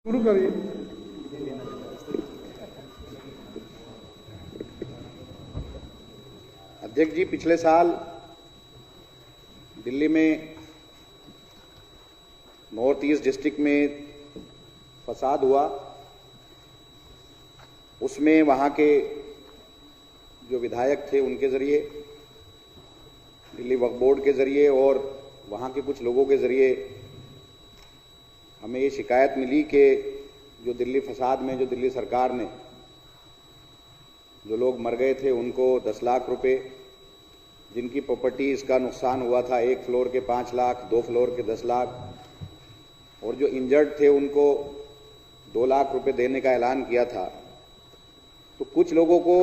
शुरू करिए। अध्यक्ष जी, पिछले साल दिल्ली में नॉर्थ ईस्ट डिस्ट्रिक्ट में फसाद हुआ। उसमें वहां के जो विधायक थे उनके जरिए, दिल्ली वक्फ बोर्ड के जरिए और वहां के कुछ लोगों के जरिए हमें ये शिकायत मिली कि जो दिल्ली फसाद में जो दिल्ली सरकार ने जो लोग मर गए थे उनको 10 लाख रुपए, जिनकी प्रॉपर्टीज का नुकसान हुआ था 1 फ्लोर के 5 लाख, 2 फ्लोर के 10 लाख और जो इंजर्ड थे उनको 2 लाख रुपए देने का ऐलान किया था। तो कुछ लोगों को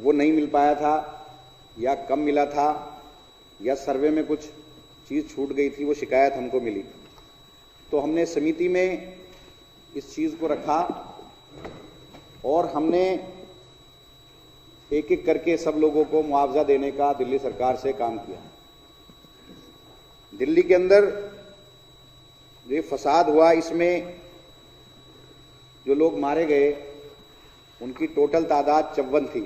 वो नहीं मिल पाया था या कम मिला था या सर्वे में कुछ चीज़ छूट गई थी, वो शिकायत हमको मिली। तो हमने समिति में इस चीज़ को रखा और हमने एक एक करके सब लोगों को मुआवजा देने का दिल्ली सरकार से काम किया। दिल्ली के अंदर जो फसाद हुआ, इसमें जो लोग मारे गए उनकी टोटल तादाद 54 थी,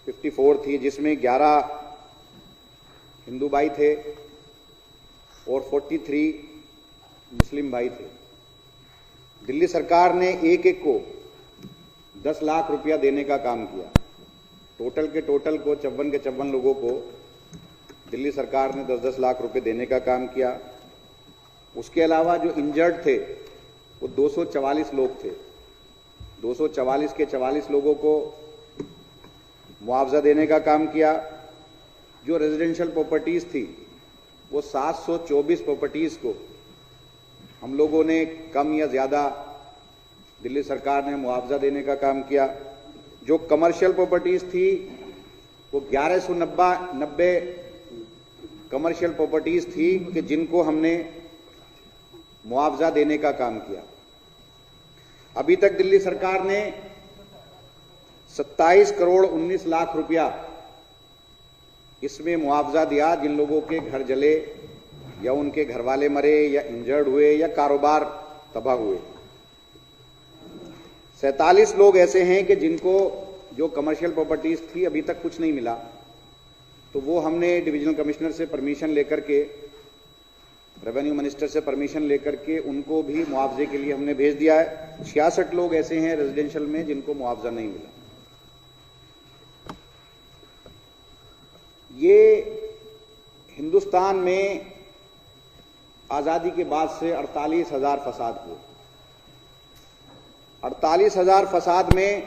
54 थी, जिसमें 11 हिंदू भाई थे और 43 मुस्लिम भाई थे। दिल्ली सरकार ने एक एक को 10 लाख रुपया देने का काम किया। टोटल के टोटल को 54 के 54 लोगों को दिल्ली सरकार ने 10-10 लाख रुपए देने का काम किया। उसके अलावा जो इंजर्ड थे वो 244 लोग थे। 244 के 44 लोगों को मुआवजा देने का काम किया। जो रेजिडेंशियल प्रॉपर्टीज थी वो 724 प्रॉपर्टीज को हम लोगों ने कम या ज्यादा दिल्ली सरकार ने मुआवजा देने का काम किया। जो कमर्शियल प्रॉपर्टीज थी वो 1190 कमर्शियल प्रॉपर्टीज थी कि जिनको हमने मुआवजा देने का काम किया। अभी तक दिल्ली सरकार ने 27 करोड़ 19 लाख रुपया इसमें मुआवजा दिया, जिन लोगों के घर जले या उनके घर वाले मरे या इंजर्ड हुए या कारोबार तबाह हुए। 47 लोग ऐसे हैं कि जिनको जो कमर्शियल प्रॉपर्टीज थी अभी तक कुछ नहीं मिला, तो वो हमने डिविजनल कमिश्नर से परमिशन लेकर के, रेवेन्यू मिनिस्टर से परमिशन लेकर के उनको भी मुआवजे के लिए हमने भेज दिया है। 66 लोग ऐसे हैं रेजिडेंशियल में जिनको मुआवजा नहीं मिला। ये हिंदुस्तान में आजादी के बाद से 48,000 फसाद हुए। 48,000 फसाद में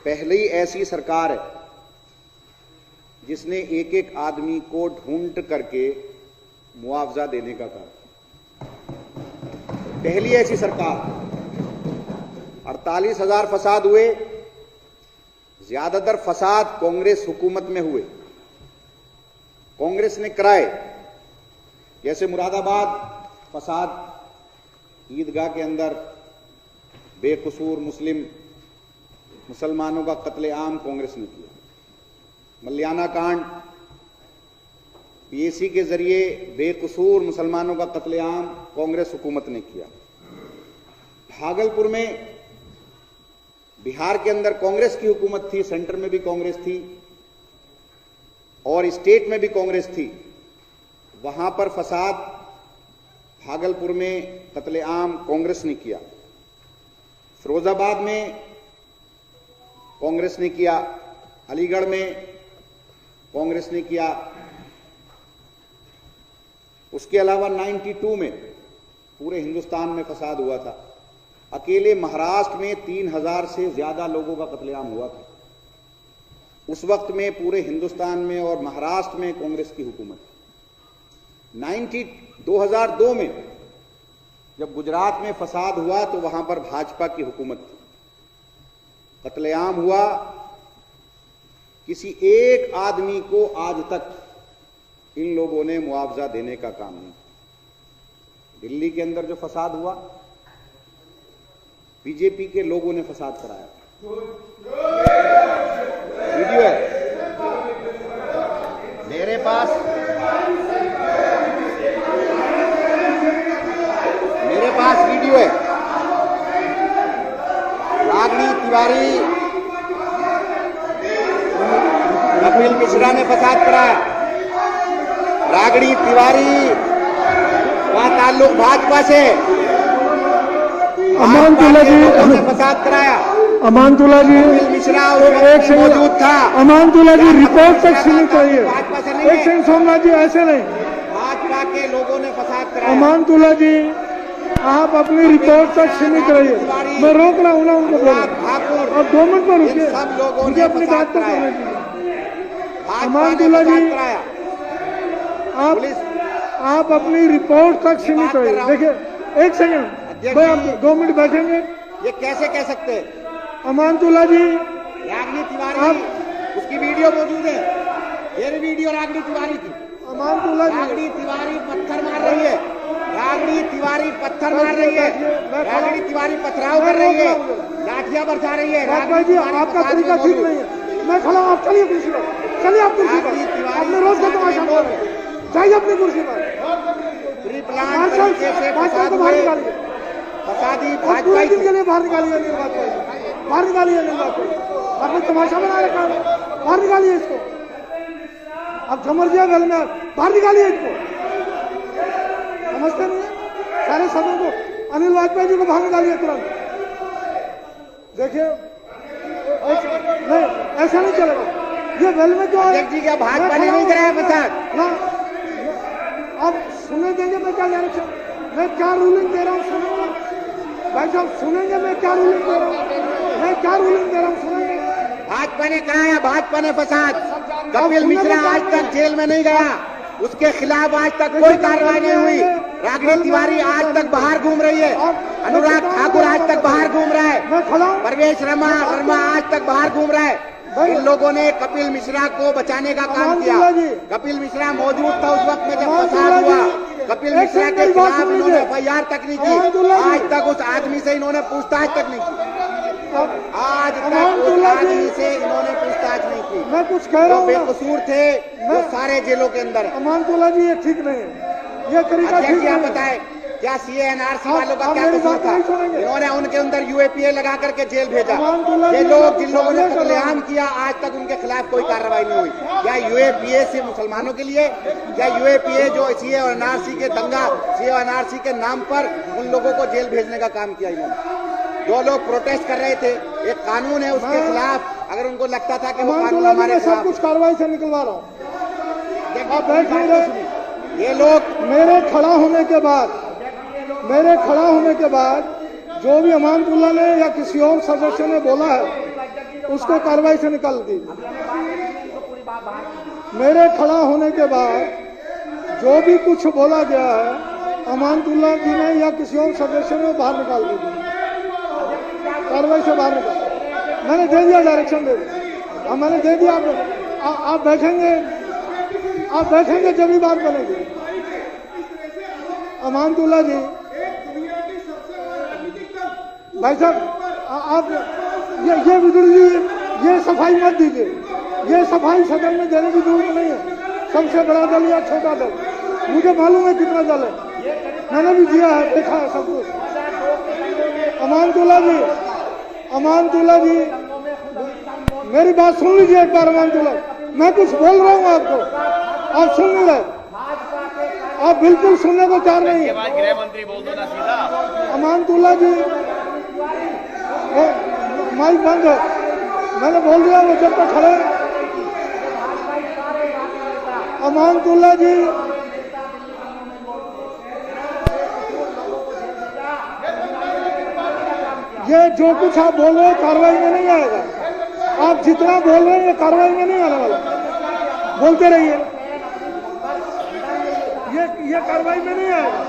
पहली ऐसी सरकार है जिसने एक एक आदमी को ढूंढ करके मुआवजा देने का काम। पहली ऐसी सरकार। 48,000 फसाद हुए। ज्यादातर फसाद कांग्रेस हुकूमत में हुए, कांग्रेस ने कराए। जैसे मुरादाबाद फसाद, ईदगाह के अंदर बेकसूर मुसलमानों का कत्लेआम कांग्रेस ने किया। मल्याना कांड, पीएसी के जरिए बेकसूर मुसलमानों का कत्लेआम कांग्रेस हुकूमत ने किया। भागलपुर में, बिहार के अंदर कांग्रेस की हुकूमत थी, सेंटर में भी कांग्रेस थी और स्टेट में भी कांग्रेस थी। वहां पर फसाद, भागलपुर में कत्लेआम कांग्रेस ने किया। फिरोजाबाद में कांग्रेस ने किया, अलीगढ़ में कांग्रेस ने किया। उसके अलावा 92 में पूरे हिंदुस्तान में फसाद हुआ था। अकेले महाराष्ट्र में 3000 से ज्यादा लोगों का कत्लेआम हुआ था। उस वक्त में पूरे हिंदुस्तान में और महाराष्ट्र में कांग्रेस की हुकूमत। 2002 में जब गुजरात में फसाद हुआ तो वहां पर भाजपा की हुकूमत थी। कत्लेआम हुआ, किसी एक आदमी को आज तक इन लोगों ने मुआवजा देने का काम नहीं। दिल्ली के अंदर जो फसाद हुआ, बीजेपी के लोगों ने फसाद कराया। वीडियो है मेरे पास। तिवारी, कपिल मिश्रा ने फसाद कराया। रागड़ी तिवारी का ताल्लुक भाजपा से, अमानतुल्लाह जी ने फसाद कराया। अमानतुल्लाह जी कपिल मिश्रा एक सेकंड मौजूद था। अमानतुल्लाह जी रिपोर्ट तक सीमित रहिए। भाजपा से एक नहीं है, सेकंड सोमनाथ जी, ऐसे नहीं। भाजपा के लोगों ने फसाद कराया। अमानतुल्लाह जी आप अपनी रिपोर्ट तक सीमित रहिए। मैं रोक रहा हूँ ना उनको, बोलो ठाकुर, अब 2 मिनट में रुकिए, सब लोगों मुझे ने अपनी फसाद बात तो कराया। करने दीजिए। भाजपा ने अमानतुल्लाह फसाद जी कराया। आप पुलिस आप अपनी रिपोर्ट तक सीमित कर रहिए। रहा हूं। देखिए एक सेकंड, भाई आप 2 मिनट बैठेंगे। ये कैसे कह सकते हैं? अमानतुल्लाह जी रागनी तिवारी, उसकी वीडियो मौजूद है, ये भी वीडियो रागनी तिवारी की। अमानतुल्लाह जी रागनी तिवारी पत्थर मार रही है, रागनी तिवारी पत्थर मार रही है, रागनी तिवारी पथराव कर रही है, लाठियां बरसा रही है। भाई जी आपका तरीका ठीक नहीं है। मैं खड़ा हूँ, आप चलिए कुर्सी पर, चलिए आप कुर्सी पर, अपने रोज का तमाशा मार रहे हैं। जाइए अपनी कुर्सी पर। प्री प्लान तरीके से फसाद हुए, फसादी भाजपा पूरे दिन के लिए बाहर निकालिए अनिल वाजपेयी, बाहर निकालिए अनिल वाजपेयी। आपने तमाशा बना रखा है, बाहर निकालिए इसको। अब समझ गया गल में, बाहर निकालिए इसको। समझते नहीं है सारे सदन को। अनिल वाजपेयी जी को बाहर निकालिए तुरंत। देखिए नहीं, ऐसा नहीं चलेगा। ये वेल में जो जी क्या भाजपा ने नहीं कराया फसाद ना, अब सुनने देंगे मैं क्या डायरेक्शन, मैं क्या रूलिंग दे रहा हूँ सुनेंगे भाई साहब, सुनेंगे मैं क्या रूलिंग दे रहा हूँ, मैं क्या रूलिंग दे रहा हूँ सुनेंगे। भाजपा ने कराया, भाजपा ने फसाद। कपिल मिश्रा आज तक जेल में नहीं गया, उसके खिलाफ आज तक कोई कार्रवाई नहीं हुई। रागनी तिवारी आज तक बाहर घूम रही है, अनुराग ठाकुर आज तक बाहर घूम रहा है, परवेश वर्मा आज तक बाहर घूम रहा है। इन लोगों ने कपिल मिश्रा को बचाने का काम किया। कपिल मिश्रा मौजूद था उस वक्त में जब फसाद हुआ। कपिल मिश्रा के खिलाफ इन्होंने FIR तक नहीं की, आज तक उस आदमी से इन्होंने पूछताछ तक नहीं की, आज तक उस आदमी से इन्होंने पूछताछ नहीं की। मैं कुछ कह रहा हूँ, बेकसूर थे वो सारे जेलों के अंदर। अमानतुल्लाह जी ये ठीक नहीं है, ये तरीका ठीक नहीं है। बताए क्या CA NRC वालों का क्या कसूर था? इन्होंने उनके अंदर UAPA लगा करके जेल भेजा। ये लोग जिन लोगों ने कत्लेआम किया आज तक उनके खिलाफ कोई कार्रवाई नहीं हुई। क्या UAPA सिर्फ मुसलमानों के लिए? क्या UAPA जो CA और NRC के दंगा, CA और NRC के नाम पर उन लोगों को जेल भेजने का काम किया इन्होंने? जो लोग प्रोटेस्ट कर रहे थे, एक कानून है उसके खिलाफ, अगर उनको लगता था कि वो कानून हमारे सब कुछ कार्रवाई से निकलवा रहा हूँ। ये लोग मेरे खड़ा होने के बाद जो भी अमानतुल्लाह ने या किसी और सदस्य ने बोला है उसको कार्रवाई से निकाल दीजिए। मेरे खड़ा होने के बाद जो भी कुछ बोला गया है अमानतुल्लाह जी ने या किसी और सदस्य ने बाहर निकाल दीजिए, कार्रवाई से बाहर निकाल। मैंने दे दिया, डायरेक्शन दे दिया, मैंने दे दिया। आप बैठेंगे जब भी बात बनेगी। अमानतुल्लाह जी भाई साहब आप ये विदुर जी ये सफाई मत दीजिए, ये सफाई सदन में देने की जरूरत नहीं है। सबसे बड़ा दल या छोटा दल, मुझे मालूम है कितना दल है, मैंने भी दिया है, देखा है सब कुछ। अमानतुल्लाह जी मेरी बात सुन लीजिए एक बार। अमानतुल्लाह, मैं कुछ बोल रहा हूँ आपको, आप सुन नहीं रहे, आप बिल्कुल सुनने को चाह रही है। गृह मंत्री बोल दो ना सीधा। अमानतुल्लाह जी माइक बंद है, मैंने बोल दिया वो जब तक खड़े। अमानतुल्लाह जी ये जो कुछ आप बोल रहे हैं कार्रवाई में नहीं आएगा। आप जितना बोल रहे हैं ये कार्रवाई में नहीं आने वाला, बोलते रहिए, ये कार्रवाई में नहीं आएगा।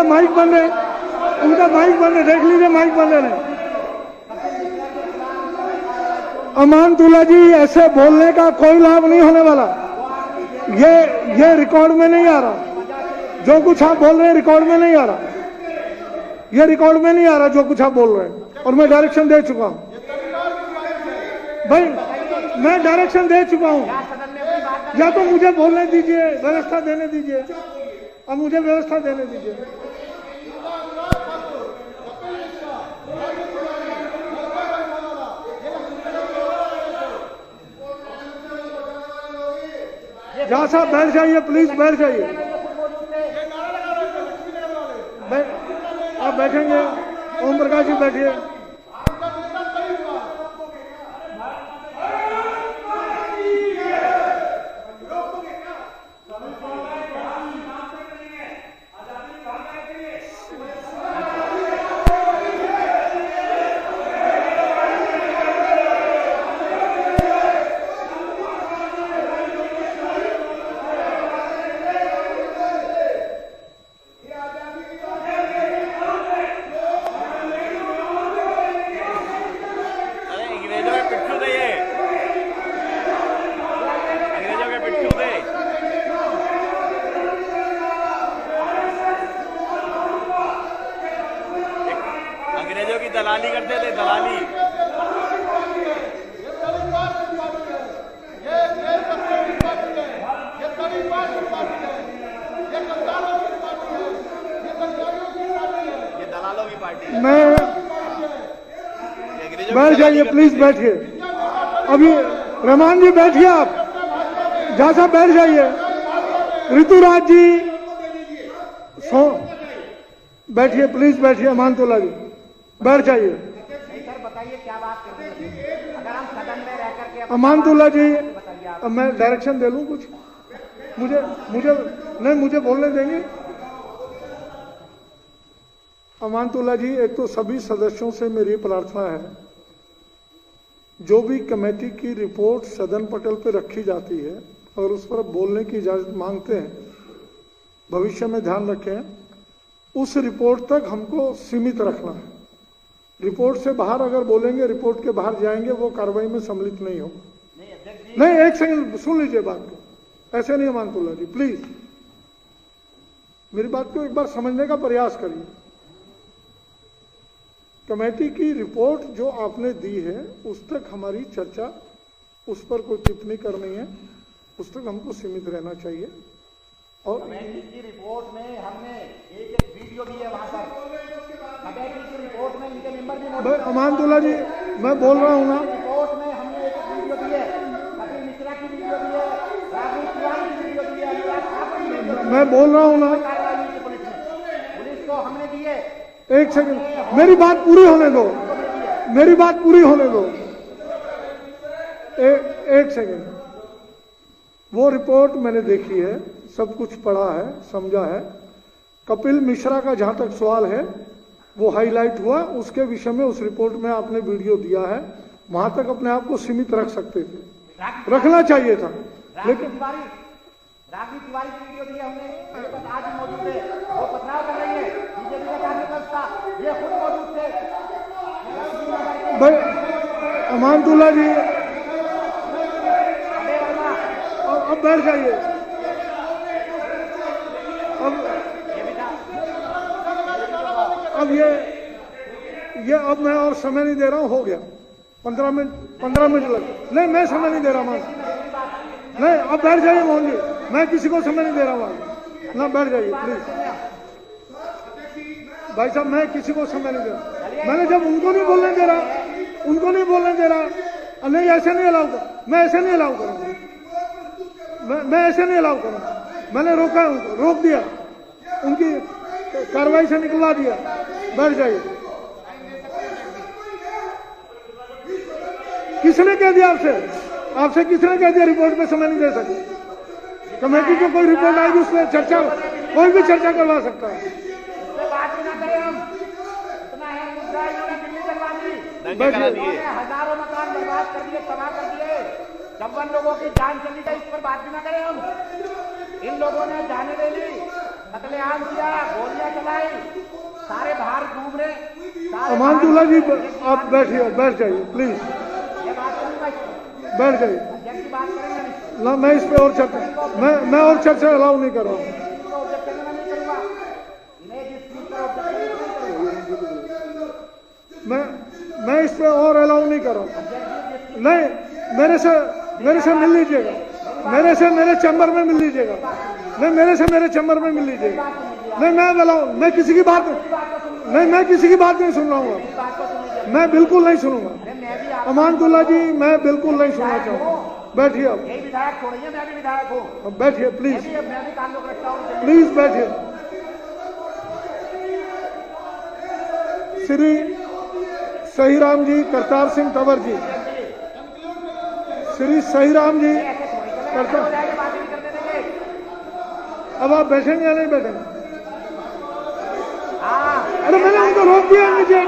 उनका माइक बंद है, उनका माइक बंद है, देख लीजिए माइक बंद है। अमानतुल्लाह जी, ऐसे बोलने का कोई लाभ नहीं होने वाला। ये रिकॉर्ड में नहीं आ रहा। जो कुछ आप बोल रहे हैं रिकॉर्ड में नहीं आ रहा। ये रिकॉर्ड में नहीं आ रहा जो कुछ आप बोल रहे हैं, और मैं डायरेक्शन दे चुका हूं भाई, मैं डायरेक्शन दे चुका हूं। या तो मुझे बोलने दीजिए, व्यवस्था देने दीजिए, और मुझे व्यवस्था देने दीजिए। जहाँ साहब बैठ जाइए, प्लीज बैठ जाइए। आप बैठेंगे, ओम प्रकाश जी बैठिए। अंग्रेजों की दलाली करते थे, दलाली। ये दलालों की पार्टी। मैं बैठ जाइए, प्लीज बैठिए। अभी रहमान जी बैठिए, आप जहाँ साहब बैठ जाइए। ऋतुराज जी बैठिए, प्लीज बैठिए। अमानतुल्लाह जी बैठ जाइए। सर बताइए क्या बात कर रहे हैं? अगर हम सदन में रह करके अमानतुल्लाह जी, अब मैं डायरेक्शन दे लूं कुछ? मुझे बोलने देंगे? अमानतुल्लाह जी, एक तो सभी सदस्यों से मेरी प्रार्थना है, जो भी कमेटी की रिपोर्ट सदन पटल पर रखी जाती है, अगर उस पर बोलने की इजाजत मांगते हैं, भविष्य में ध्यान रखें, उस रिपोर्ट तक हमको सीमित रखना है। रिपोर्ट से बाहर अगर बोलेंगे, रिपोर्ट के बाहर जाएंगे, वो कार्रवाई में सम्मिलित नहीं होगा। नहीं, एक सेकंड सुन लीजिए बात को। ऐसे नहीं अमानतुल्लाह जी, प्लीज मेरी बात को एक बार समझने का प्रयास करिए। कमेटी की रिपोर्ट जो आपने दी है, उस तक हमारी चर्चा, उस पर कोई टिप्पणी करनी है, उस तक हमको सीमित रहना चाहिए। और कमेटी की रिपोर्ट में हमने एक वीडियो दी है, वहां पर कमेटी की रिपोर्ट में इनके मेंबर भी मौजूद हैं। अमानतुल्लाह जी, मैं बोल रहा हूँ ना, रिपोर्ट में हमने एक वीडियो दी है, कपिल मिश्रा की वीडियो दी है, राघव तिवारी की वीडियो दी है, अनुराग ठाकुर की वीडियो दी है। मैं बोल रहा हूँ ना, कार्रवाई की पुलिस को हमने दी है। एक सेकंड, मेरी बात पूरी होने दो, मेरी बात पूरी होने दो। एक सेकंड। वो रिपोर्ट मैंने देखी है, सब कुछ पढ़ा है, समझा है। कपिल मिश्रा का जहां तक सवाल है, वो हाईलाइट हुआ, उसके विषय में उस रिपोर्ट में आपने वीडियो दिया है, वहां तक अपने आप को सीमित रख सकते थे, रखना चाहिए था। लेकिन राघव तिवारी की वीडियो दी है हमने, मेरे पास आज भी मौजूद है। वो पथराव कर रही है, बीजेपी का कार्यकर्ता ये खुद मौजूद थे। भाई अमानतुल्लाह जी, अब बैठ जाइए। अब ये अब मैं और समय नहीं दे रहा हूं, हो गया 15 मिनट लग। नहीं, मैं समय नहीं दे रहा मान, नहीं, अब बैठ जाइए मोहन जी, मैं किसी को समय नहीं दे रहा मान ना, बैठ जाइए प्लीज। भाई साहब, मैं किसी को समय नहीं दे रहा। मैंने जब उनको नहीं बोलने दे रहा, नहीं ऐसे नहीं अलाउ कर, मैं ऐसे नहीं अलाउ करूंगा, मैं ऐसे नहीं अलाउ करूंगा। मैंने रोका, उनको रोक दिया, उनकी कार्रवाई से निकलवा दिया। बैठ जाइए। किसने कह दिया आपसे किसने कह दिया रिपोर्ट पे समय नहीं दे सकते? कमेटी को कोई रिपोर्ट आएगी, उसमें चर्चा, कोई भी चर्चा करवा सकता है। हजारों मकान बर्बाद कर दिए, तबाह कर दिए, 56 लोगों की जान चली गई, इस पर बात भी ना करें हम। इन लोगों ने जाने दे ली, कत्लेआम किया, गोलियां चलाई, सारे बाहर घूम रहे। सारे अमानतुल्लाह जी बाहर- आप बैठिए, बैठ जाइए प्लीज, ये बात करूंगा इसको। बैठ जाइए अध्यक्ष की बात करेंगे हम इसको। ना। मैं इस पे और चर्चा, मैं और चर्चा अलाउ नहीं कर रहा हूँ। इसको ऑब्जेक्शन में नहीं करूंगा। मैं जिस चीज पर ऑब्जेक्शन नहीं करूंगा। मैं इस पे और अलाउ नहीं कर रहा हूँ। नहीं, मेरे से मिल लीजिएगा, मेरे चैम्बर में मिल लीजिएगा। नहीं, मेरे चैम्बर में मिल लीजिएगा। नहीं, मैं किसी की बात नहीं, मैं किसी की बात नहीं सुन रहा हूँ। मैं बिल्कुल नहीं सुनूंगा। मैं भी आप अमानतुल्लाह जी, मैं बिल्कुल नहीं सुनना चाहूँगा। बैठिए आप, यही विधायक थोड़ी है, मैं भी विधायक हूँ। अब बैठिए प्लीज, मैं भी ताल्लुक रखता हूँ। प्लीज बैठिए। श्री सहीराम जी, करतार सिंह तंवर जी, श्री सहीराम जी करतार, बात नहीं करने देंगे। अब आप बैठेंगे या नहीं बैठेंगे? हाँ, अरे मैंने उनको रोक दिया नीचे।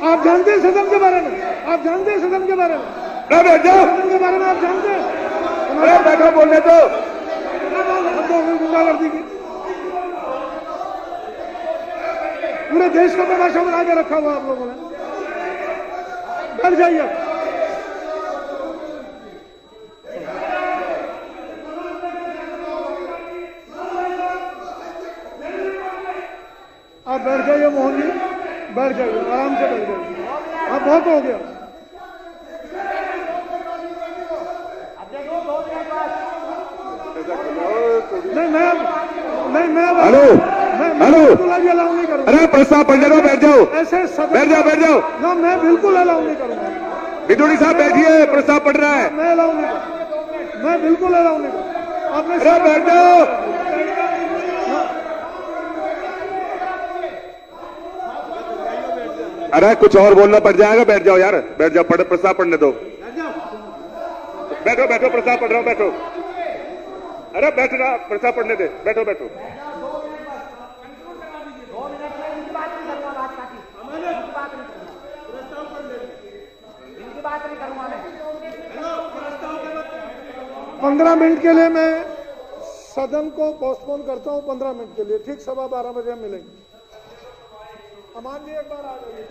आप जानते हैं सदन के बारे में, आप जानते हैं सदन के बारे में, सदन के बारे में आप जानते हैं। अरे बैठो, बोलने दो। गुंडागर्दी की पूरे देश का तमाशा बना के रखा हुआ आप लोगों ने। बैठ जाइए, आप बैठ जाइए मोहन जी, बैठ जाइए, आराम से बैठ जाइए। आप बहुत हो गया। नहीं, मैं हेलो, हेलो। बिल्कुल अलाउ नहीं करूंगा। अरे प्रस्ताव पढ़ने दो, बैठ जाओ, ऐसे सदन, बैठ जाओ। ना, मैं बिल्कुल अलाउ नहीं करूंगा। बिदुड़ी साहब बैठिए, प्रस्ताव पढ़ रहा है। मैं अलाउ नहीं करूंगा, मैं बिल्कुल अलाउ नहीं करूंगा। आपने अरे बैठ जाओ। अरे कुछ और बोलना पड़ जाएगा, बैठ जाओ यार, बैठ जाओ, प्रस्ताव पढ़ने दो। बैठो, प्रस्ताव पढ़ रहा हूं, बैठो। अरे बैठ रहा, प्रस्ताव पढ़ने दे, बैठो। 2 मिनट में इनकी बात नहीं करूंगा। बात काटी, इनकी बात नहीं करूंगा मैं। 15 मिनट के लिए मैं सदन को पोस्टपोन करता हूं, 15 मिनट के लिए। ठीक 12:15 बजे हम मिलेंगे। अमान जी एक बार आ जाइए,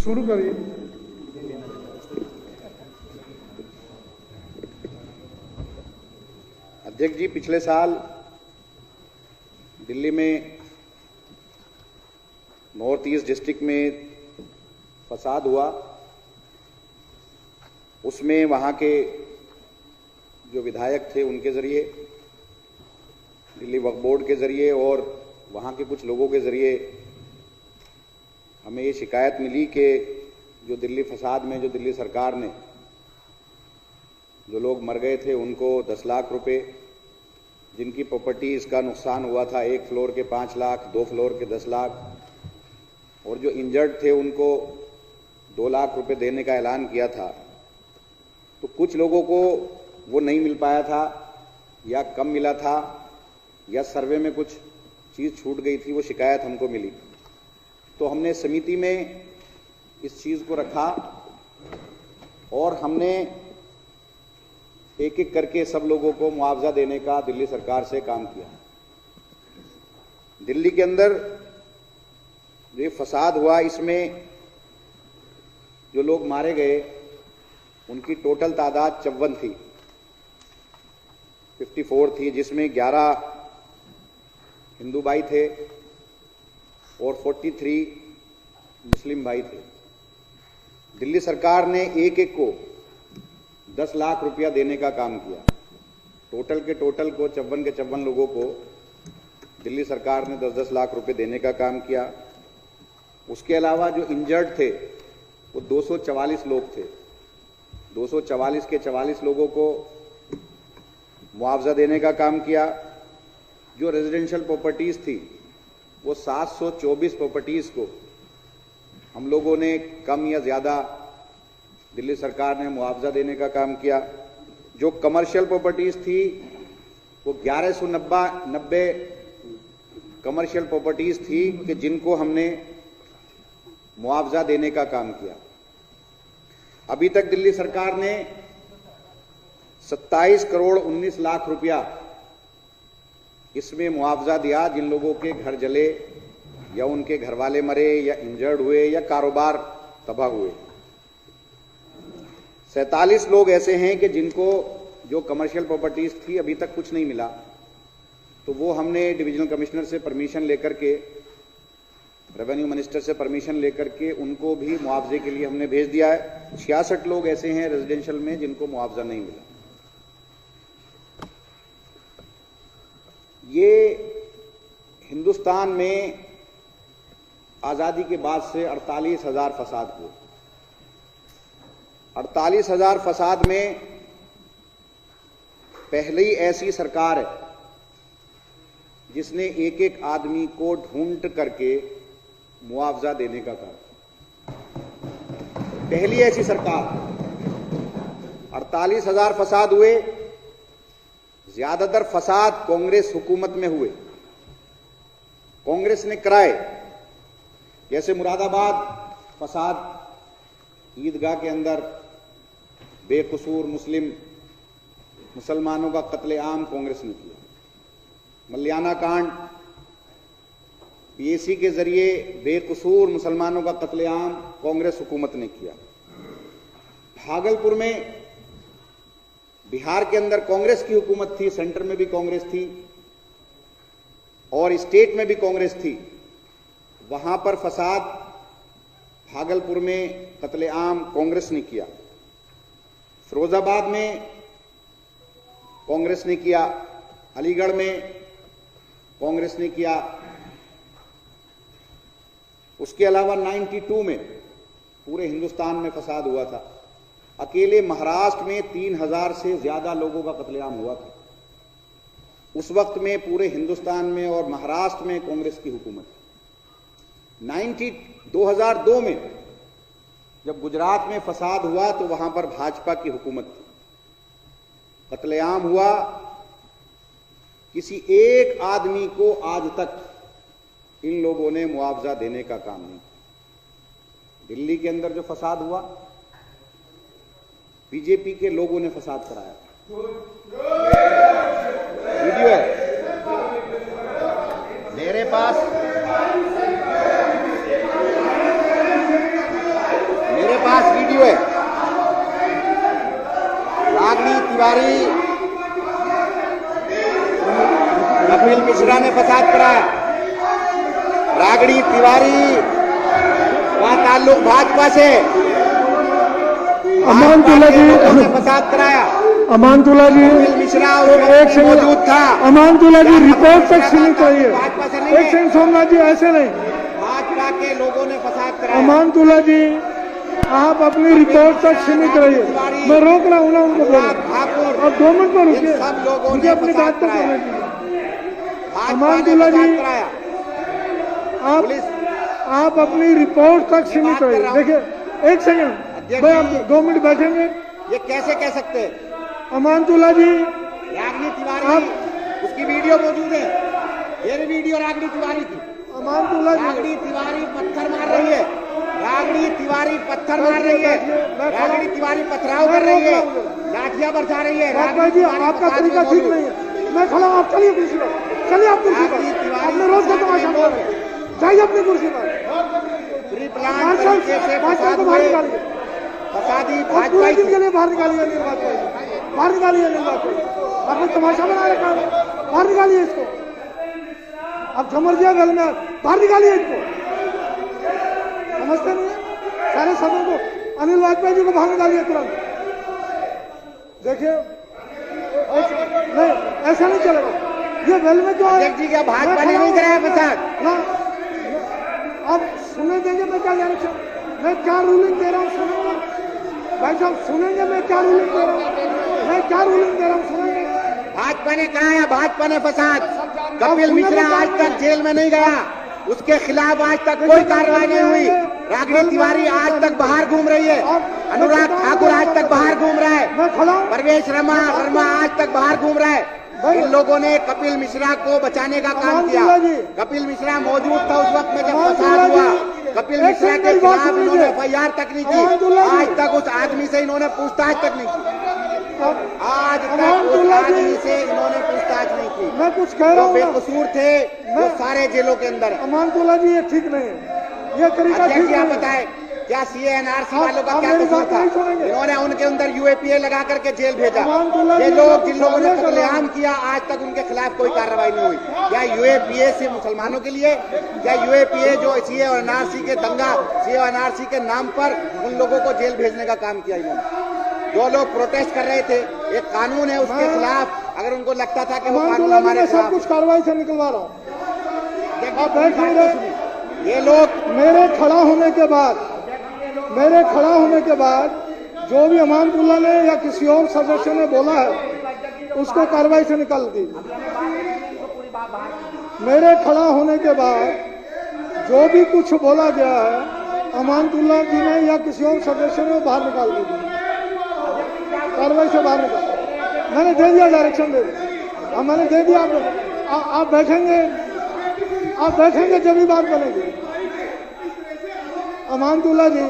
शुरू करिए। अध्यक्ष जी, पिछले साल दिल्ली में नॉर्थ ईस्ट डिस्ट्रिक्ट में फसाद हुआ। उसमें वहां के जो विधायक थे उनके जरिए, दिल्ली वक्फ बोर्ड के जरिए और वहां के कुछ लोगों के जरिए हमें ये शिकायत मिली कि जो दिल्ली फसाद में जो दिल्ली सरकार ने जो लोग मर गए थे उनको 10 लाख रुपए, जिनकी प्रॉपर्टीज का नुकसान हुआ था 1 फ्लोर के 5 लाख, 2 फ्लोर के 10 लाख, और जो इंजर्ड थे उनको 2 लाख रुपए देने का ऐलान किया था। तो कुछ लोगों को वो नहीं मिल पाया था या कम मिला था या सर्वे में कुछ चीज छूट गई थी, वो शिकायत हमको मिली। तो हमने समिति में इस चीज को रखा और हमने एक एक करके सब लोगों को मुआवजा देने का दिल्ली सरकार से काम किया। दिल्ली के अंदर जो ये फसाद हुआ, इसमें जो लोग मारे गए उनकी टोटल तादाद 54 थी, 54 थी, जिसमें 11 हिंदू भाई थे और 43 मुस्लिम भाई थे। दिल्ली सरकार ने एक एक को 10 लाख रुपया देने का काम किया। टोटल के टोटल को 54 के 54 लोगों को दिल्ली सरकार ने 10-10 लाख रुपए देने का काम किया। उसके अलावा जो इंजर्ड थे वो 244 लोग थे। 244 के 44 लोगों को मुआवजा देने का काम किया। जो रेजिडेंशियल प्रॉपर्टीज थी वो 724 प्रॉपर्टीज को हम लोगों ने कम या ज्यादा दिल्ली सरकार ने मुआवजा देने का काम किया। जो कमर्शियल प्रॉपर्टीज थी वो 1190 कमर्शियल प्रॉपर्टीज थी कि जिनको हमने मुआवजा देने का काम किया। अभी तक दिल्ली सरकार ने 27 करोड़ 19 लाख रुपया इसमें मुआवजा दिया जिन लोगों के घर जले या उनके घर वाले मरे या इंजर्ड हुए या कारोबार तबाह हुए। 47 लोग ऐसे हैं कि जिनको जो कमर्शियल प्रॉपर्टीज थी अभी तक कुछ नहीं मिला, तो वो हमने डिविजनल कमिश्नर से परमिशन लेकर के, रेवेन्यू मिनिस्टर से परमिशन लेकर के उनको भी मुआवजे के लिए हमने भेज दिया है। 66 लोग ऐसे हैं रेजिडेंशियल में जिनको मुआवजा नहीं मिला। ये हिंदुस्तान में आजादी के बाद से 48,000 फसाद हुए। 48,000 फसाद में पहली ऐसी सरकार है जिसने एक एक आदमी को ढूंढ करके मुआवजा देने का काम। पहली ऐसी सरकार। 48,000 फसाद हुए। ज्यादातर फसाद कांग्रेस हुकूमत में हुए, कांग्रेस ने कराए। जैसे मुरादाबाद फसाद, ईदगाह के अंदर बेकसूर मुसलमानों का कत्लेआम कांग्रेस ने किया। मल्याना कांड, पीएसी के जरिए बेकसूर मुसलमानों का कत्लेआम कांग्रेस हुकूमत ने किया। भागलपुर में, बिहार के अंदर कांग्रेस की हुकूमत थी, सेंटर में भी कांग्रेस थी और स्टेट में भी कांग्रेस थी। वहां पर फसाद, भागलपुर में कत्लेआम कांग्रेस ने किया। फिरोजाबाद में कांग्रेस ने किया, अलीगढ़ में कांग्रेस ने किया। उसके अलावा 92 में पूरे हिंदुस्तान में फसाद हुआ था। अकेले महाराष्ट्र में 3,000 से ज्यादा लोगों का कत्लेआम हुआ था। उस वक्त में पूरे हिंदुस्तान में और महाराष्ट्र में कांग्रेस की हुकूमत। 2002 में जब गुजरात में फसाद हुआ तो वहां पर भाजपा की हुकूमत थी। कत्लेआम हुआ, किसी एक आदमी को आज तक इन लोगों ने मुआवजा देने का काम नहीं। दिल्ली के अंदर जो फसाद हुआ, बीजेपी के लोगों ने फसाद कराया। वीडियो है मेरे पास, वीडियो है। रागिनी तिवारी, कपिल मिश्रा ने फसाद कराया। रागिनी तिवारी का ताल्लुक भाजपा से, अमानतुल्लाह जी ने फसाद कराया। अमानतुल्लाह जी कपिल मिश्रा एक सेकंड मौजूद था। अमानतुल्लाह जी रिपोर्ट तक सुननी चाहिए। भाजपा से नहीं एक सेकंड सोमनाथ जी, ऐसे नहीं। भाजपा के लोगों ने फसाद कराया। अमानतुल्लाह जी आप अपनी रिपोर्ट तक सीमित रहिए। मैं रोक रहा हूं ना उनको बोलो। ठाकुर, अब 2 मिनट में रुकिए, सब लोगों मुझे ने अपनी फसाद बात तो कराया। करने दीजिए। भाजपा ने अमानतुल्लाह फसाद जी कराया। पुलिस, आप अपनी रिपोर्ट तक सीमित बात कर रहिए। रहा हूं। देखिए एक सेकंड, भाई आप 2 मिनट बैठेंगे। ये कैसे कह सकते हैं? अमानतुल्लाह जी रागिनी तिवारी, उसकी वीडियो मौजूद है। ये वीडियो रागिनी तिवारी की। अमानतुल्लाह जी, रागिनी तिवारी पत्थर मार रही है। रागिनी तिवारी पत्थर मार रही है। रागिनी तिवारी पथराव कर रही है, लाठियां बरसा रही है। भाई जी आपका तरीका ठीक नहीं है। मैं खड़ा हूं, आप चलिए कुर्सी पर, चलिए आप कुर्सी पर। आपने रोज का तमाशा मार रहे हैं, जाइए अपनी कुर्सी पर। प्री प्लान मार्शल तरीके से मार्शल को बाहर निकालिए। फसादी पूरे भाजपा दिन के लिए बाहर निकालिए। नहीं बात कोई, बाहर निकालिए। नहीं बात कोई, आपने तमाशा बना रखा है, बाहर निकालिए इसको। अब समझ गया गल में, बाहर निकालिए इसको। समझते नहीं है सारे सबों को। अनिल वाजपेयी जी को बाहर निकालिए तुरंत। देखिए नहीं, ऐसा नहीं चलेगा। ये वेल में जो है जी क्या भाजपा ने नहीं कराया फसाद? ना, अब सुनने देंगे। मैं क्या जाना चाहूँ, मैं क्या रूलिंग दे रहा हूँ सुनेंगे भाई साहब, सुनेंगे मैं क्या रूलिंग दे रहा हूँ। मैं क्या रूलिंग दे रहा हूँ सुनेंगे। भाजपा ने कराया, भाजपा ने फसाद। कपिल मिश्रा आज तक जेल में नहीं गया, उसके खिलाफ आज तक कोई कार्रवाई नहीं हुई। रागिनी तिवारी आज तक बाहर घूम रही है। अनुराग ठाकुर आज तक बाहर घूम रहा है। मैं खड़ा हूँ। परवेश वर्मा आज तक बाहर घूम रहा है। इन लोगों ने कपिल मिश्रा को बचाने का काम किया। कपिल मिश्रा मौजूद था उस वक्त में जब फसाद हुआ। कपिल मिश्रा के खिलाफ इन्होंने FIR तक नहीं की। आज तक उस आदमी से इन्होंने पूछताछ तक नहीं की। आज तक उस अमानतुल्लाह आदमी जी, से इन्होंने पूछताछ नहीं की। मैं कुछ कह रहा जो हूँ ना। बेकसूर थे वो सारे जेलों के अंदर है। अमानतुल्लाह जी, ये ठीक नहीं है, ये तरीका अध्यक्ष ठीक जी आप नहीं है। बताएं, क्या सीए एनआरसी वालों का आप क्या मेरी कसूर बात था? नहीं सुनेंगे। इन्होंने उनके अंदर यूएपीए लगा करके जेल भेजा। अमानतुल्लाह ये जी, लोग जिन लोगों ने सवाल कर रहा हूं। कत्लेआम किया, आज तक उनके खिलाफ कोई कार्रवाई नहीं हुई। क्या यूएपीए से मुसलमानों के लिए, क्या यूएपीए जो सीए और एनआरसी के दंगा, सीए और एनआरसी के नाम पर उन लोगों को जेल भेजने का काम किया इन्होंने? जो लोग प्रोटेस्ट कर रहे थे, एक कानून है उसके खिलाफ, अगर उनको लगता था कि वो कानून अमानतुल्लाह जी, हमारे मैं सब खिलाफ, कुछ कार्रवाई से निकलवा रहा हूँ। आप बैठ नहीं रहे। ये लोग मेरे खड़ा होने के बाद जो भी अमानतुल्लाह ने या किसी और सदस्य ने बोला है उसको कार्रवाई से निकाल दीजिए। मेरे खड़ा होने के बाद जो भी कुछ बोला गया है अमानतुल्लाह जी ने या किसी और सदस्य ने, बाहर निकाल दीजिए, कार्रवाई से बाहर निकाल। मैंने दे दिया, डायरेक्शन दे दिया। अब मैंने दे दिया। आप बैठेंगे जब भी बात बनेगी। अमानतुल्लाह जी,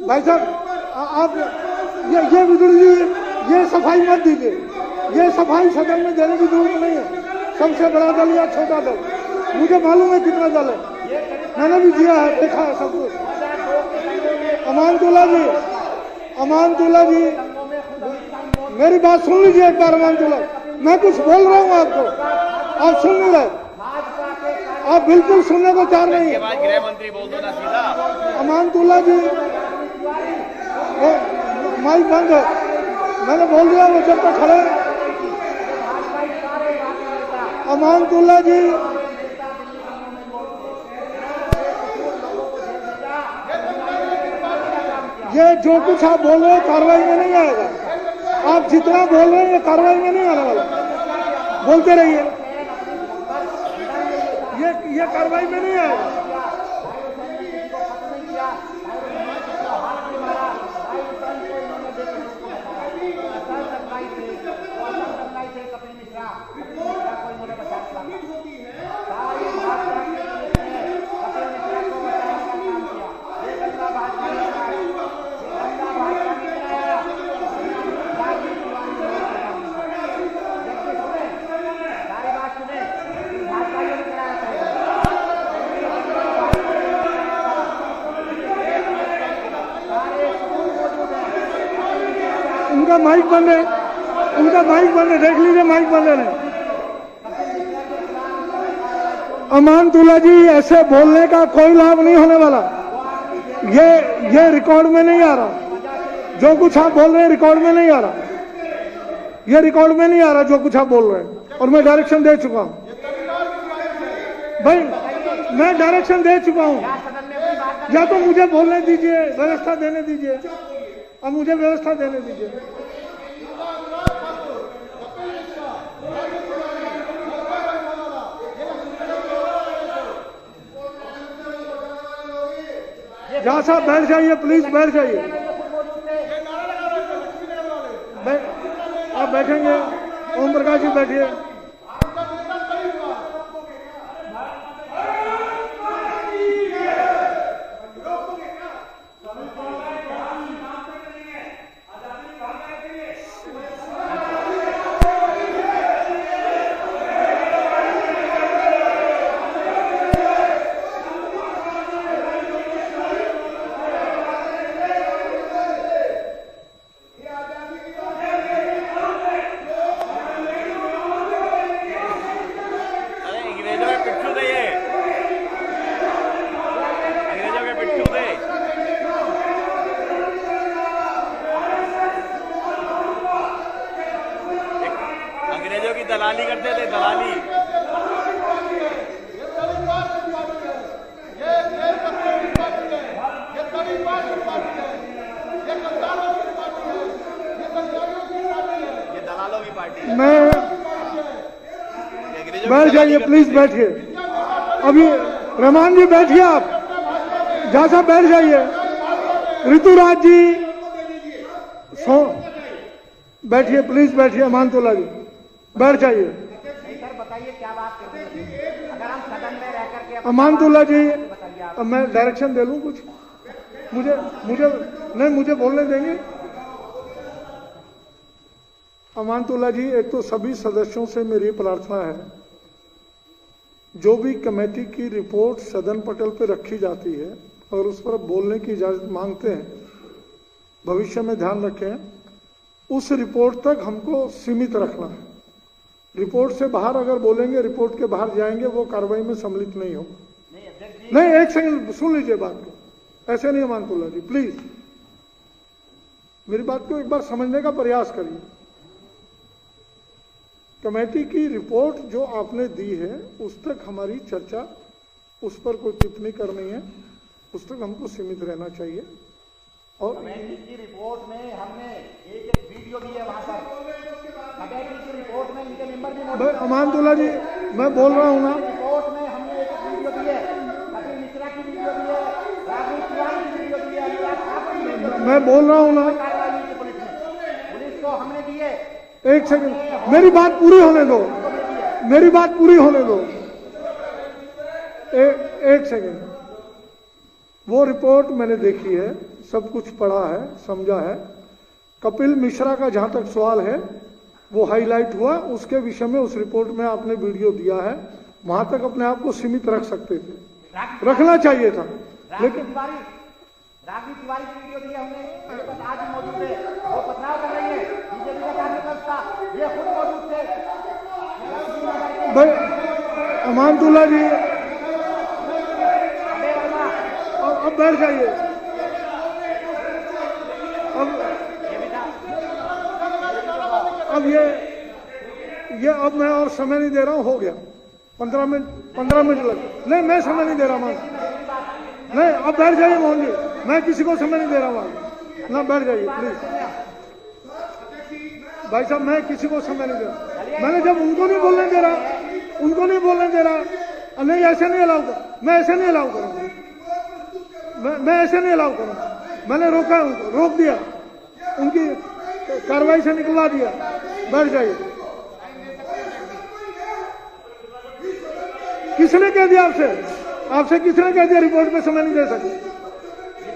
भाई साहब, आप ये विदुर जी, ये सफाई मत दीजिए। ये सफाई सदन में देने की जरूरत नहीं है। सबसे बड़ा दल या छोटा दल, मुझे मालूम है कितना दल है, मैंने भी दिया है, देखा है सब कुछ। अमानतुल्लाह जी, मेरी बात सुन लीजिए एक बार। अमानतुल्लाह, मैं कुछ बोल रहा हूँ आपको, आप सुन नहीं रहे, आप बिल्कुल सुनने को तैयार नहीं है। गृह मंत्री बोल दो ना सीधा। अमानतुल्लाह जी, वो माइक बंद है, मैंने बोल दिया, वो जब तक खड़े। अमानतुल्लाह जी, ये जो कुछ आप बोल रहे हैं कार्रवाई में नहीं आएगा। आप जितना बोल रहे हैं ये कार्रवाई में नहीं आने वाला। बोलते रहिए, ये कार्रवाई में नहीं आएगा। उनका माइक बंद है, देख लीजिए, माइक बंद है। अमानतुल्लाह जी, ऐसे बोलने का कोई लाभ नहीं होने वाला। ये रिकॉर्ड में नहीं आ रहा। जो कुछ आप बोल रहे हैं रिकॉर्ड में नहीं आ रहा। ये रिकॉर्ड में नहीं आ रहा जो कुछ आप बोल रहे हैं, और मैं डायरेक्शन दे चुका हूं। भाई, मैं डायरेक्शन दे चुका हूं। या तो मुझे बोलने दीजिए, व्यवस्था देने दीजिए, और मुझे व्यवस्था देने दीजिए। जहाँ साहब बैठ जाइए, प्लीज बैठ जाइए। आप बैठेंगे, ओम प्रकाश जी बैठिए। अंग्रेजों की दलाली करते थे, दलाली। ये दलालों की पार्टी। मैं बैठ जाइए, प्लीज बैठिए। अभी रहमान जी बैठिए, आप जहाँ साहब बैठ जाइए। ऋतुराज जी बैठिए, प्लीज बैठिए। अमानतुल्लाह जी बैठ जाइए। सर बताइए क्या बात कर रहे हैं? अगर हम सदन में रह करके अमानतुल्लाह जी, अब मैं डायरेक्शन दे लूं कुछ? मुझे मुझे नहीं, मुझे बोलने देंगे? अमानतुल्लाह जी, एक तो सभी सदस्यों से मेरी प्रार्थना है, जो भी कमेटी की रिपोर्ट सदन पटल पर रखी जाती है और उस पर बोलने की इजाजत मांगते हैं, भविष्य में ध्यान रखें, उस रिपोर्ट तक हमको सीमित रखना है। रिपोर्ट से बाहर अगर बोलेंगे, रिपोर्ट के बाहर जाएंगे, वो कार्रवाई में सम्मिलित नहीं होगा। नहीं, एक सेकंड सुन लीजिए बात को, ऐसे नहीं अमानतुल्लाह जी, प्लीज मेरी बात को एक बार समझने का प्रयास करिए। कमेटी की रिपोर्ट जो आपने दी है उस तक हमारी चर्चा, उस पर कोई टिप्पणी करनी है, उस तक हमको सीमित रहना चाहिए। और कमेटी की रिपोर्ट में हमने एक वीडियो दी है, वहां पर कमेटी की रिपोर्ट में इनके मेंबर भी मौजूद हैं। अमानतुल्लाह जी, मैं बोल रहा हूँ ना, रिपोर्ट में हमने एक वीडियो दी है, कपिल मिश्रा की वीडियो दी है, राघव तिवारी की वीडियो दी है, अनुराग ठाकुर की वीडियो दी है। मैं बोल रहा हूँ ना, कार्रवाई की पुलिस को हमने दी है। एक सेकंड, मेरी बात पूरी होने दो, मेरी बात पूरी होने दो, एक सेकंड। वो रिपोर्ट मैंने देखी है, सब कुछ पढ़ा है, समझा है। कपिल मिश्रा का जहां तक सवाल है वो हाईलाइट हुआ, उसके विषय में उस रिपोर्ट में आपने वीडियो दिया है, वहां तक अपने आप को सीमित रख सकते थे, रखना चाहिए था। लेकिन राघव तिवारी की वीडियो दी है हमने, मेरे पास आज भी मौजूद है, वो पथराव कर रही है, बीजेपी का कार्यकर्ता ये खुद मौजूद थे। भाई अमानतुल्लाह जी, अब बैठ जाइए। अब ये अब मैं और समय नहीं दे रहा हूं, हो गया 15 मिनट लग। नहीं, मैं समय नहीं दे रहा मान, नहीं, अब बैठ जाइए मोहन जी, मैं किसी को समय नहीं दे रहा मान ना, बैठ जाइए प्लीज। भाई साहब, मैं किसी को समय नहीं दे रहा, मैंने जब उनको नहीं बोलने दे रहा, नहीं ऐसे नहीं अलाउ कर, मैं ऐसे नहीं अलाउ करूंगा, मैं ऐसे नहीं अलाउ करूंगा। मैंने रोका, उनको रोक दिया, उनकी कार्रवाई से निकलवा दिया। बैठ जाइए। किसने कह दिया आपसे किसने कह दिया रिपोर्ट पे समय नहीं दे सकते?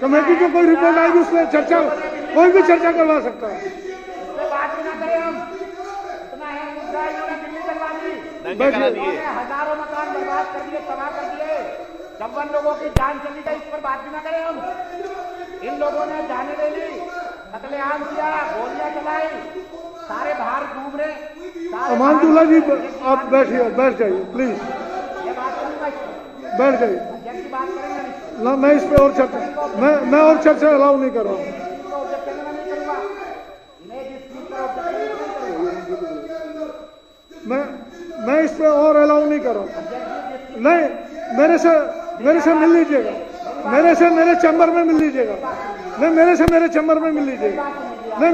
कमेटी को कोई रिपोर्ट आएगी उसमें चर्चा, कोई भी चर्चा करवा सकता है। हजारों मकान बर्बाद कर दिए, तबाह कर दिए, 56 लोगों की जान चली गई, इस पर बात भी ना करें हम। इन लोगों ने जाने दे ली, कत्लेआम किया, गोलियां चलाई, सारे बाहर घूम रहे। अमानतुल्लाह जी, आप बैठिए, बैठ जाइए प्लीज, बैठ जाइए ना। मैं इस पे और चर्चा, मैं और चर्चा अलाउ नहीं कर रहा हूँ। मैं इस पे और अलाउ नहीं कर रहा हूँ। नहीं, मेरे से मिल लीजिएगा, मेरे चैम्बर में मिल लीजिएगा, नहीं मेरे चैम्बर में मिल लीजिएगा। नहीं,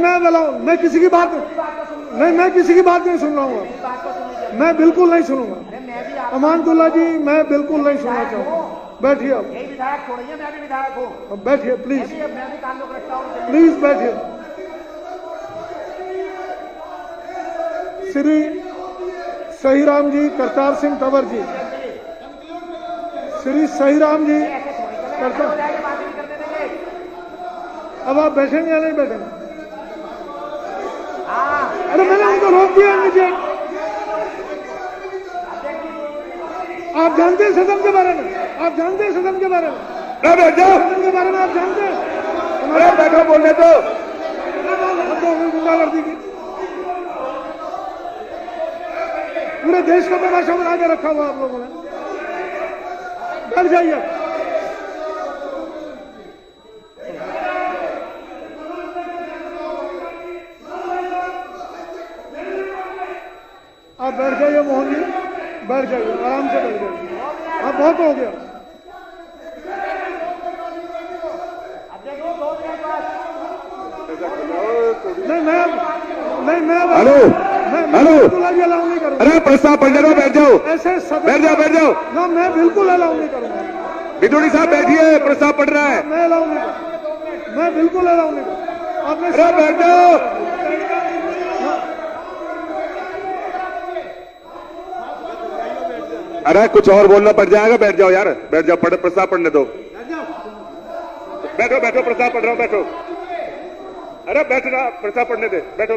मैं किसी की बात नहीं सुन रहा हूँ, मैं बिल्कुल नहीं सुनूंगा। अमानतुल्लाह जी, मैं बिल्कुल नहीं सुनना चाहूंगा। बैठिए आप, विधायक छोड़िए, मैं भी विधायक हूँ। बैठिए प्लीज, मैं भी ताल्लुक रखता हूँ, प्लीज बैठिए। श्री सहीराम जी, करतार सिंह तंवर जी, श्री सहीराम जी करतार, अब आप बैठेंगे या नहीं बैठेंगे? अरे मैंने उनको रोक दिया नीचे। आप जानते हैं सदन के बारे में, आप जानते हैं सदन के बारे में, सदन के बारे में आप जानते हैं। अरे बैठो, बोलने दो। गुंडागर्दी की पूरे देश का तमाशा बना के रखा हुआ आप लोगों ने। बैठ जाइए, आप बैठ जाइए मोहन जी, बैठ जाइए, आराम से बैठ जाइए। आप बहुत हो गया। नहीं, मैं हेलो अलाउ नहीं करूँगा। अरे प्रस्ताव पढ़ने दो, बैठ जाओ, ऐसे बैठ जाओ। ना, मैं बिल्कुल अलाउ नहीं करूँगा। बिदुड़ी साहब बैठिए, प्रस्ताव पढ़ रहा है। मैं अलाउ नहीं करूँगा, मैं बिल्कुल अलाउ नहीं करूँगा। आपने अरे बैठ जाओ। अरे कुछ और बोलना पड़ जाएगा, बैठ जाओ यार, बैठ जाओ, प्रस्ताव पढ़ने दो। बैठो, प्रस्ताव पढ़ रहा हूँ, बैठो। अरे बैठना, प्रस्ताव पढ़ने दे, बैठो।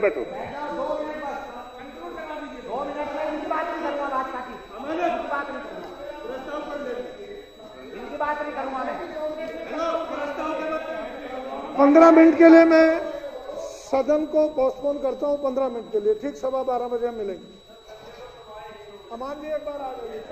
15 मिनट के लिए मैं सदन को पोस्टपोन करता हूं, 15 मिनट के लिए। ठीक 12:15 बजे हम मिलेंगे। अमान जी एक बार आ जाइए।